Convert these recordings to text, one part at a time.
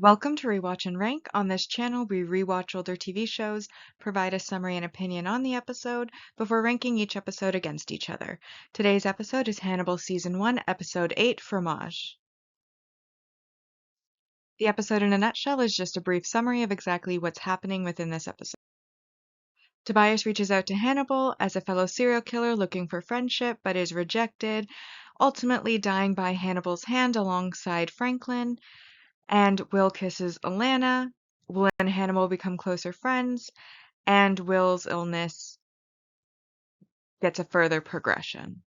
Welcome to Rewatch and Rank. On this channel, we rewatch older TV shows, provide a summary and opinion on the episode before ranking each episode against each other. Today's episode is Hannibal Season 1, Episode 8, Fromage. The episode in a nutshell is just a brief summary of exactly what's happening within this episode. Tobias reaches out to Hannibal as a fellow serial killer looking for friendship but is rejected, ultimately dying by Hannibal's hand alongside Franklin. And Will kisses Alana. Will and Hannibal become closer friends, and Will's illness gets a further progression.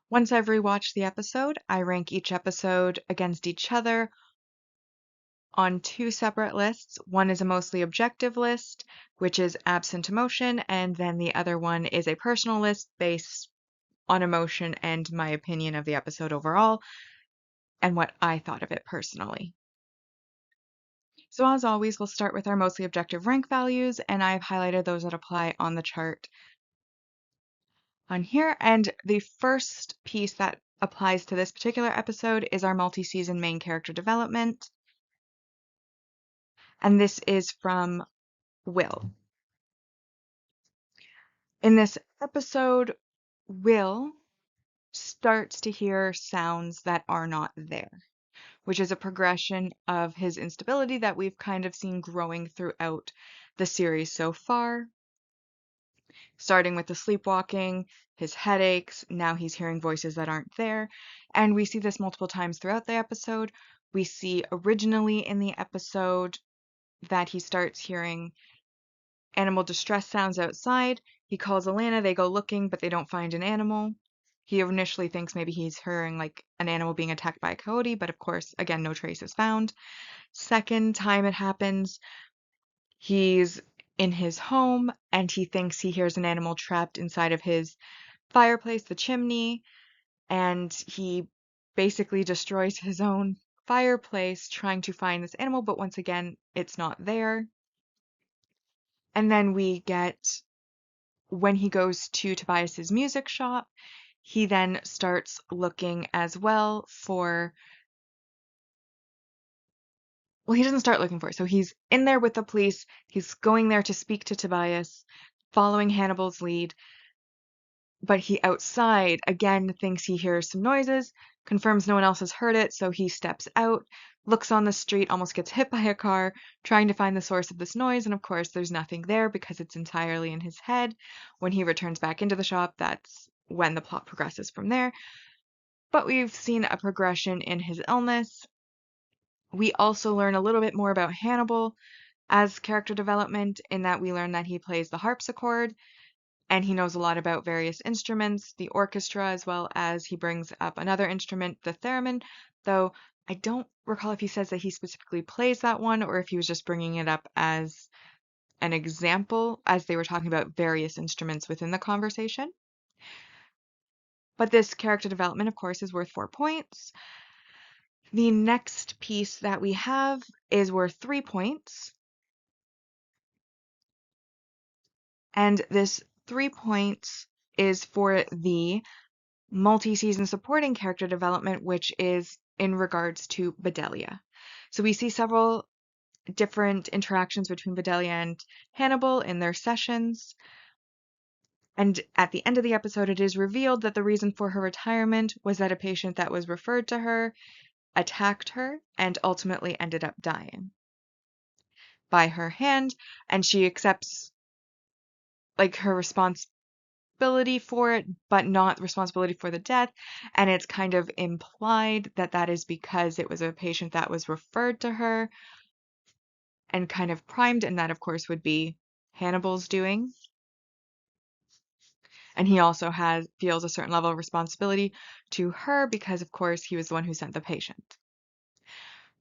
Once I've rewatched the episode, I rank each episode against each other on two separate lists. One is a mostly objective list, which is absent emotion, and then the other one is a personal list based on emotion and my opinion of the episode overall and what I thought of it personally. So as always, we'll start with our mostly objective rank values, and I've highlighted those that apply on the chart on here. And the first piece that applies to this particular episode is our multi-season main character development. And this is from Will. In this episode, Will starts to hear sounds that are not there, which is a progression of his instability that we've kind of seen growing throughout the series so far. Starting with the sleepwalking, his headaches, now he's hearing voices that aren't there. And we see this multiple times throughout the episode. We see originally in the episode that he starts hearing animal distress sounds outside. He calls Alana, they go looking, but they don't find an animal. He initially thinks maybe he's hearing like an animal being attacked by a coyote, but of course, again, no trace is found. Second time it happens, he's in his home and he thinks he hears an animal trapped inside of his fireplace, the chimney, and he basically destroys his own fireplace trying to find this animal, but once again, it's not there. And then we get when he goes to Tobias's music shop, he then starts looking as well for he doesn't start looking for it. So he's in there with the police. He's going there to speak to Tobias, following Hannibal's lead. But he outside again thinks he hears some noises, confirms no one else has heard it, so he steps out, looks on the street, almost gets hit by a car, trying to find the source of this noise, and of course there's nothing there because it's entirely in his head. When he returns back into the shop, that's when the plot progresses from there. But we've seen a progression in his illness. We also learn a little bit more about Hannibal as character development in that we learn that he plays the harpsichord, and he knows a lot about various instruments, the orchestra, as well as he brings up another instrument, the theremin, though I don't recall if he says that he specifically plays that one or if he was just bringing it up as an example as they were talking about various instruments within the conversation. But this character development, of course, is worth 4 points. The next piece that we have is worth 3 points. And this 3 points is for the multi-season supporting character development, which is in regards to Bedelia. So we see several different interactions between Bedelia and Hannibal in their sessions. And at the end of the episode, it is revealed that the reason for her retirement was that a patient that was referred to her attacked her and ultimately ended up dying by her hand, and she accepts like her responsibility for it, but not responsibility for the death. And it's kind of implied that that is because it was a patient that was referred to her and kind of primed, and that, of course, would be Hannibal's doing. And he also feels a certain level of responsibility to her because, of course, he was the one who sent the patient.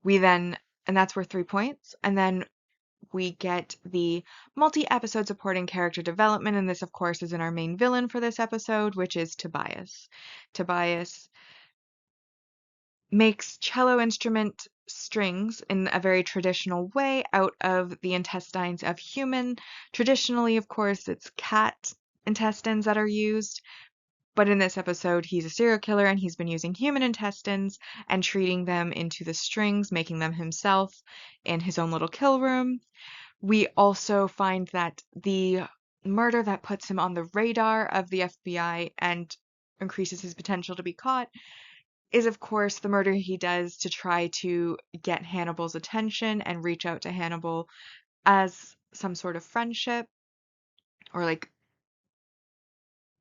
And that's worth 3 points. And then we get the multi-episode supporting character development, and this, of course, is in our main villain for this episode, which is Tobias. Tobias makes cello instrument strings in a very traditional way out of the intestines of human. Traditionally, of course, it's cat intestines that are used, But in this episode, he's a serial killer and he's been using human intestines and treating them into the strings, making them himself in his own little kill room. We also find that the murder that puts him on the radar of the FBI and increases his potential to be caught is, of course, the murder he does to try to get Hannibal's attention and reach out to Hannibal as some sort of friendship or like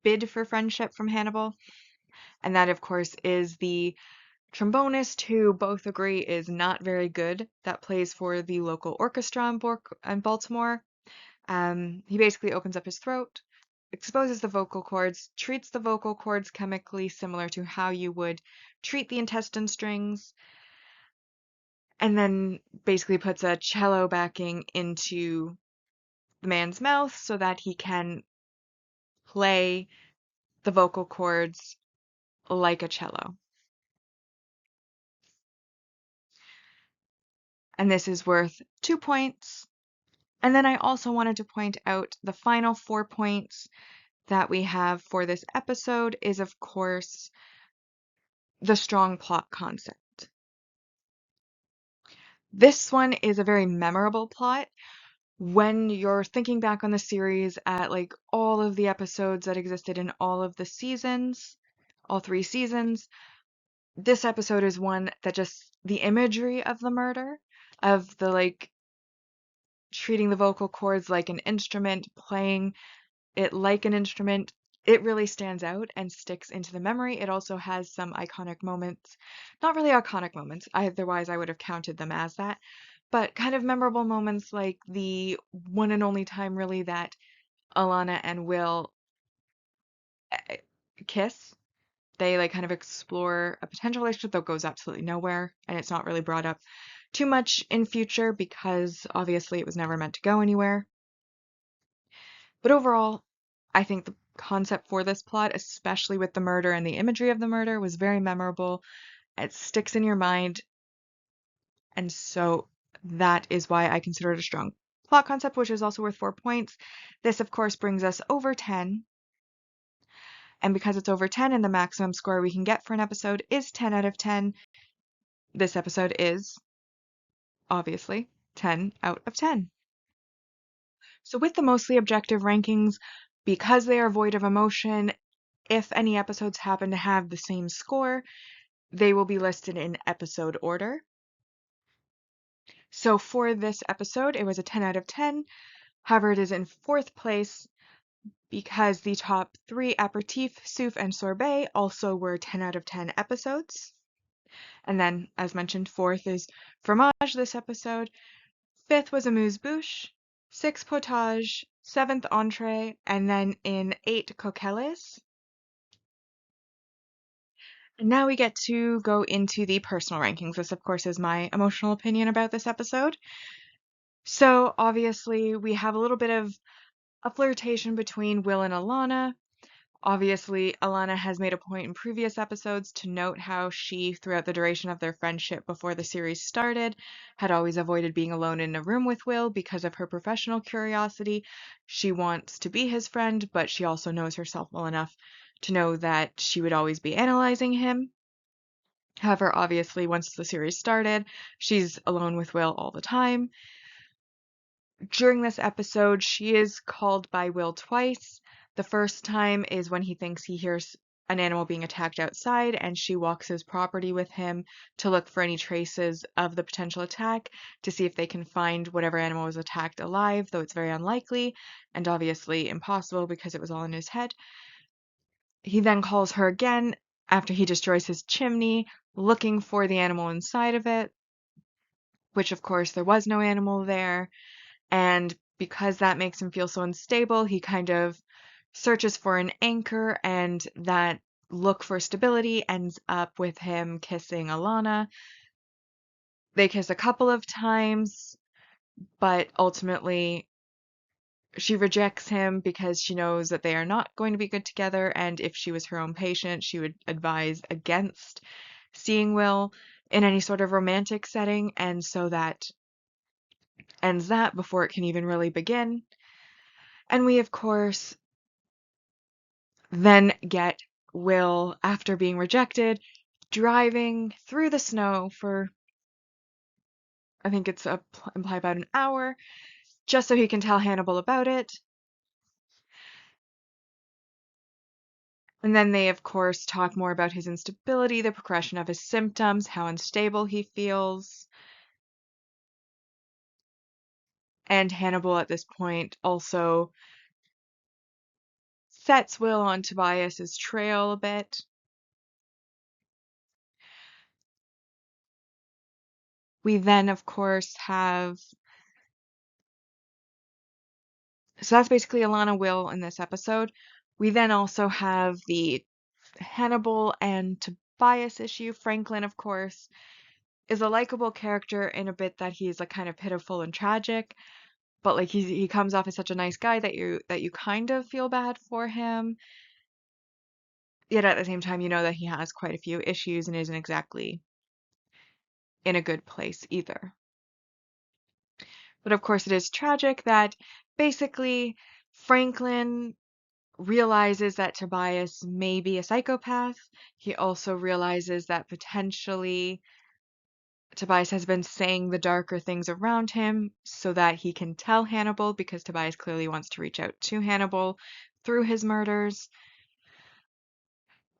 bid for friendship from Hannibal. And that, of course, is the trombonist who both agree is not very good that plays for the local orchestra in Baltimore. He basically opens up his throat, exposes the vocal cords, treats the vocal cords chemically similar to how you would treat the intestine strings, and then basically puts a cello backing into the man's mouth so that he can play the vocal cords like a cello. And this is worth 2 points. And then I also wanted to point out the final 4 points that we have for this episode is, of course, the strong plot concept. This one is a very memorable plot. When you're thinking back on the series at like all of the episodes that existed in all of the seasons, all 3 seasons, this episode is one that just the imagery of the murder, of the like treating the vocal cords like an instrument, playing it like an instrument, it really stands out and sticks into the memory. It also has some iconic moments. Not really iconic moments, otherwise I would have counted them as that, but kind of memorable moments like the one and only time really that Alana and Will eh, kiss. They like kind of explore a potential relationship that goes absolutely nowhere, and it's not really brought up too much in future because obviously it was never meant to go anywhere. But overall, I think the concept for this plot, especially with the murder and the imagery of the murder, was very memorable. It sticks in your mind, and so that is why I consider it a strong plot concept, which is also worth 4 points. This, of course, brings us over 10. And because it's over 10 and the maximum score we can get for an episode is 10 out of 10, this episode is, obviously, 10 out of 10. So with the mostly objective rankings, because they are void of emotion, if any episodes happen to have the same score, they will be listed in episode order. So for this episode, it was a 10 out of 10. However, it is in 4th place because the top 3, Aperitif, Souffle, and Sorbet, also were 10 out of 10 episodes. And then, as mentioned, 4th is Fromage this episode. 5th was Amuse-Bouche. 6th, Potage. 7th, Entree. And then in 8, Coquelles. And now we get to go into the personal rankings. This, of course, is my emotional opinion about this episode. So, obviously, we have a little bit of a flirtation between Will and Alana. Obviously, Alana has made a point in previous episodes to note how she, throughout the duration of their friendship before the series started, had always avoided being alone in a room with Will because of her professional curiosity. She wants to be his friend, but she also knows herself well enough to know that she would always be analyzing him. However, obviously, once the series started, she's alone with Will all the time. During this episode, she is called by Will twice. The first time is when he thinks he hears an animal being attacked outside, and she walks his property with him to look for any traces of the potential attack to see if they can find whatever animal was attacked alive, though it's very unlikely and obviously impossible because it was all in his head. He then calls her again after he destroys his chimney, looking for the animal inside of it, which of course there was no animal there. And because that makes him feel so unstable, he kind of searches for an anchor, and that look for stability ends up with him kissing Alana. They kiss a couple of times, but ultimately she rejects him because she knows that they are not going to be good together, and if she was her own patient, she would advise against seeing Will in any sort of romantic setting, and so that ends that before it can even really begin. And we, of course, then get Will, after being rejected, driving through the snow for, I think it's imply about an hour, just so he can tell Hannibal about it. And then they, of course, talk more about his instability, the progression of his symptoms, how unstable he feels. And Hannibal at this point also sets Will on Tobias's trail a bit. We then, of course, have. So that's basically Alana, Will in this episode. We then also have the Hannibal and Tobias issue. Franklin, of course, is a likable character in a bit that he's like kind of pitiful and tragic, but like he comes off as such a nice guy that you kind of feel bad for him. Yet at the same time, you know that he has quite a few issues and isn't exactly in a good place either. But of course, it is tragic that basically Franklin realizes that Tobias may be a psychopath. He also realizes that potentially Tobias has been saying the darker things around him so that he can tell Hannibal, because Tobias clearly wants to reach out to Hannibal through his murders.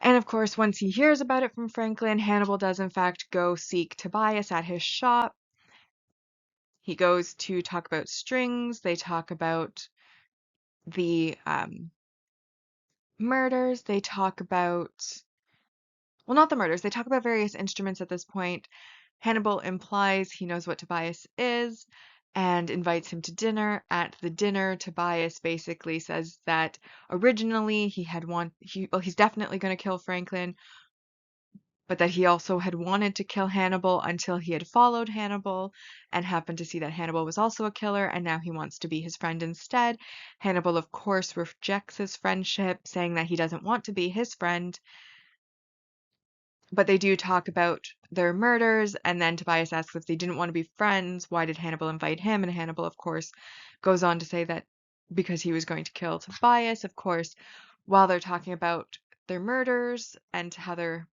And of course, once he hears about it from Franklin, Hannibal does in fact go seek Tobias at his shop. He goes to talk about strings. They talk about the murders. They talk about, well, not the murders. They talk about various instruments at this point. Hannibal implies he knows what Tobias is and invites him to dinner. At the dinner, Tobias basically says that originally he's definitely going to kill Franklin, but that he also had wanted to kill Hannibal until he had followed Hannibal and happened to see that Hannibal was also a killer, and now he wants to be his friend instead. Hannibal, of course, rejects his friendship, saying that he doesn't want to be his friend. But they do talk about their murders, and then Tobias asks if they didn't want to be friends, why did Hannibal invite him? And Hannibal, of course, goes on to say that because he was going to kill Tobias. Of course, while they're talking about their murders and how they're,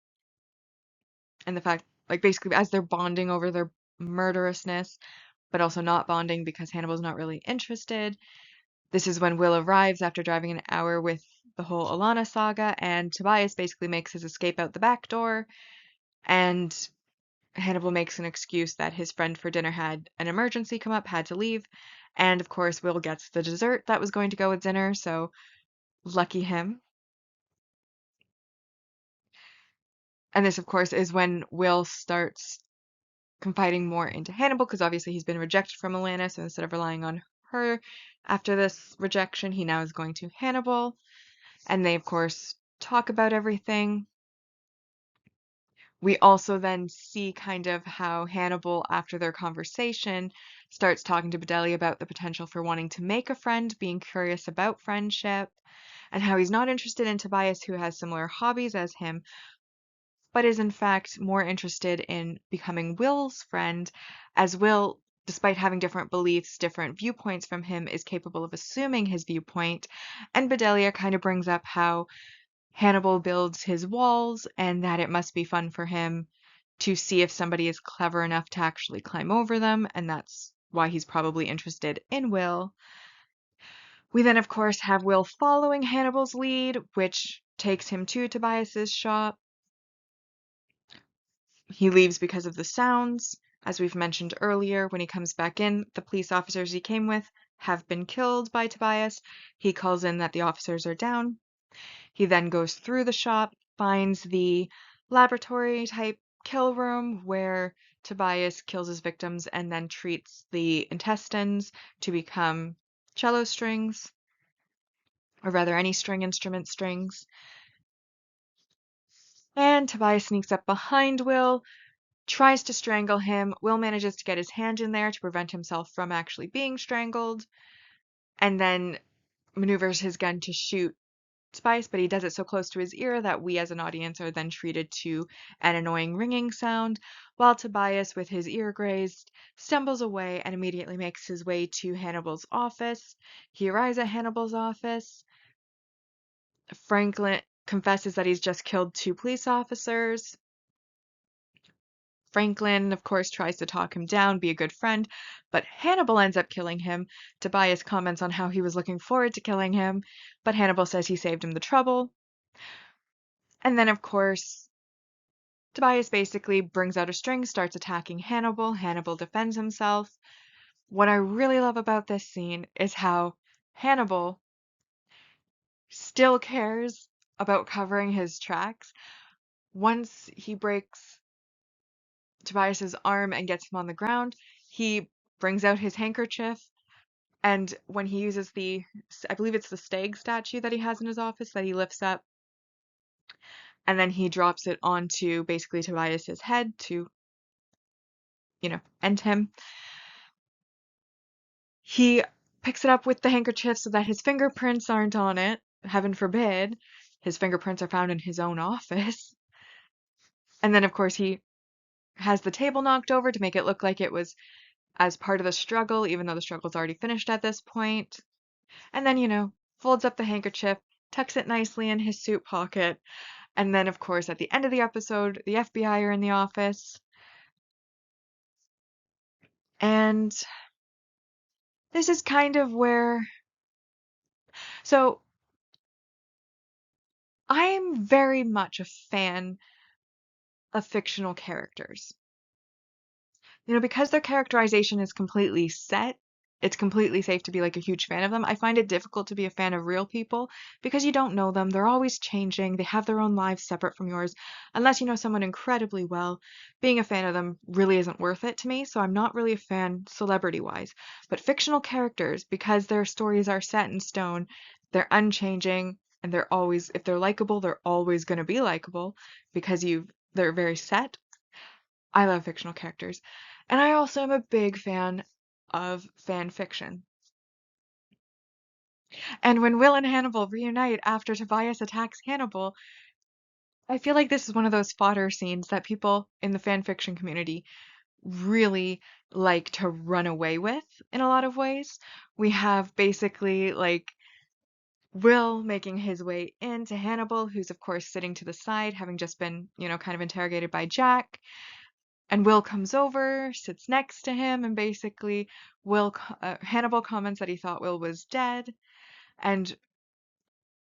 and the fact, like basically as they're bonding over their murderousness, but also not bonding because Hannibal's not really interested. This is when Will arrives after driving an hour with the whole Alana saga, and Tobias basically makes his escape out the back door, and Hannibal makes an excuse that his friend for dinner had an emergency come up, had to leave, and of course Will gets the dessert that was going to go with dinner, so lucky him. And this, of course, is when Will starts confiding more into Hannibal, because obviously he's been rejected from Alana, so instead of relying on her after this rejection, he now is going to Hannibal. And they, of course, talk about everything. We also then see kind of how Hannibal, after their conversation, starts talking to Bedelia about the potential for wanting to make a friend, being curious about friendship, and how he's not interested in Tobias, who has similar hobbies as him, but is in fact more interested in becoming Will's friend, as Will, despite having different beliefs, different viewpoints from him, is capable of assuming his viewpoint. And Bedelia kind of brings up how Hannibal builds his walls and that it must be fun for him to see if somebody is clever enough to actually climb over them, and that's why he's probably interested in Will. We then, of course, have Will following Hannibal's lead, which takes him to Tobias's shop. He leaves because of the sounds. As we've mentioned earlier, when he comes back in, the police officers he came with have been killed by Tobias. He calls in that the officers are down. He then goes through the shop, finds the laboratory type kill room where Tobias kills his victims and then treats the intestines to become cello strings, or rather any string instrument strings. And Tobias sneaks up behind Will, tries to strangle him. Will manages to get his hand in there to prevent himself from actually being strangled, and then maneuvers his gun to shoot Tobias, but he does it so close to his ear that we as an audience are then treated to an annoying ringing sound, while Tobias, with his ear grazed, stumbles away and immediately makes his way to Hannibal's office. He arrives at Hannibal's office. Franklin confesses that he's just killed 2 police officers. Franklin, of course, tries to talk him down, be a good friend, but Hannibal ends up killing him. Tobias comments on how he was looking forward to killing him, but Hannibal says he saved him the trouble. And then, of course, Tobias basically brings out a string, starts attacking Hannibal. Hannibal defends himself. What I really love about this scene is how Hannibal still cares about covering his tracks. Once he breaks Tobias's arm and gets him on the ground, he brings out his handkerchief, and when he uses I believe it's the Stag statue that he has in his office that he lifts up, and then he drops it onto basically Tobias's head to, end him. He picks it up with the handkerchief so that his fingerprints aren't on it. Heaven forbid his fingerprints are found in his own office. And then, of course, he has the table knocked over to make it look like it was as part of the struggle, even though the struggle's already finished at this point. And then, folds up the handkerchief, tucks it nicely in his suit pocket. And then, of course, at the end of the episode, the FBI are in the office. And this is kind of where. So, I'm very much a fan of fictional characters. Because their characterization is completely set, it's completely safe to be like a huge fan of them. I find it difficult to be a fan of real people because you don't know them. They're always changing. They have their own lives separate from yours. Unless you know someone incredibly well, being a fan of them really isn't worth it to me. So I'm not really a fan celebrity-wise. But fictional characters, because their stories are set in stone, they're unchanging, and they're always, if they're likable, they're always going to be likable because they're very set. I love fictional characters. And I also am a big fan of fan fiction. And when Will and Hannibal reunite after Tobias attacks Hannibal, I feel like this is one of those fodder scenes that people in the fan fiction community really like to run away with in a lot of ways. We have basically like Will making his way into Hannibal, who's of course sitting to the side, having just been, kind of interrogated by Jack. And Will comes over, sits next to him, and basically Hannibal comments that he thought Will was dead. And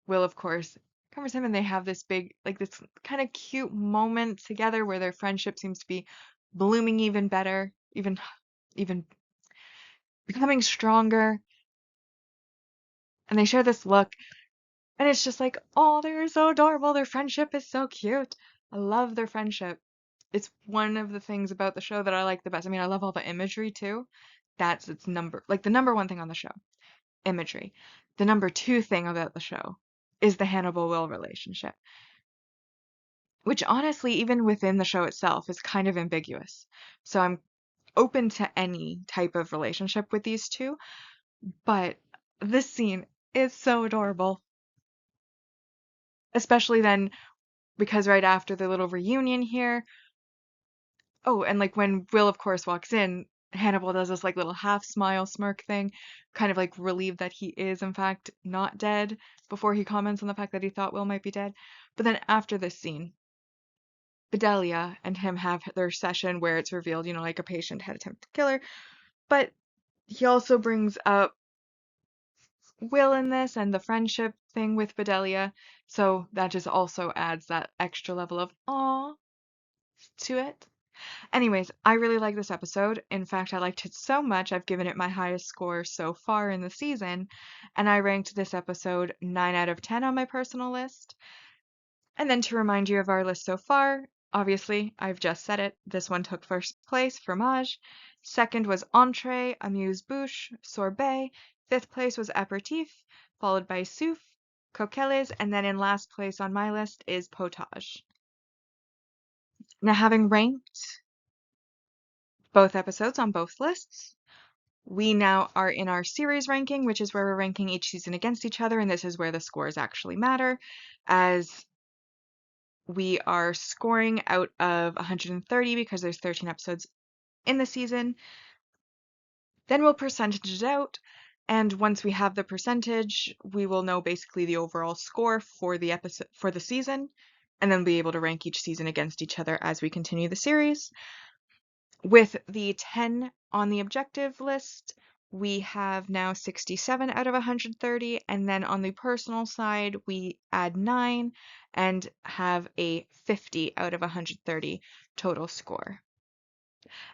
Will, of course, covers him, and they have this this kind of cute moment together where their friendship seems to be blooming even better, even becoming stronger. And they share this look, and it's just like, oh, they're so adorable. Their friendship is so cute. I love their friendship. It's one of the things about the show that I like the best. I mean, I love all the imagery too. That's the number one thing on the show, imagery. The number two thing about the show is the Hannibal Will relationship, which honestly, even within the show itself, is kind of ambiguous. So I'm open to any type of relationship with these two, but this scene is so adorable. Especially then, because right after the little reunion here, oh, and like when Will, of course, walks in, Hannibal does this like little half smile smirk thing, kind of like relieved that he is in fact not dead before he comments on the fact that he thought Will might be dead. But then after this scene, Bedelia and him have their session where it's revealed, like a patient had attempted to kill her. But he also brings up Will in this and the friendship thing with Bedelia. So that just also adds that extra level of aw to it. Anyways, I really like this episode. In fact, I liked it so much, I've given it my highest score so far in the season, and I ranked this episode 9 out of 10 on my personal list. And then to remind you of our list so far, obviously, I've just said it, this one took first place, fromage. Second was entree, amuse-bouche, sorbet. Fifth place was apéritif, followed by souffle, coquelles, and then in last place on my list is potage. Now, having ranked both episodes on both lists, we now are in our series ranking, which is where we're ranking each season against each other, and this is where the scores actually matter, as we are scoring out of 130 because there's 13 episodes in the season. Then we'll percentage it out, And once we have the percentage, we will know basically the overall score for the episode for the season, and then be able to rank each season against each other as we continue the series. With the 10 on the objective list, we have now 67 out of 130, and then on the personal side, we add 9 and have a 50 out of 130 total score.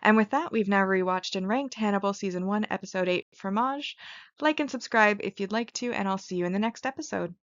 And with that, we've now rewatched and ranked Hannibal Season 1, Episode 8, Fromage. Like and subscribe if you'd like to, and I'll see you in the next episode.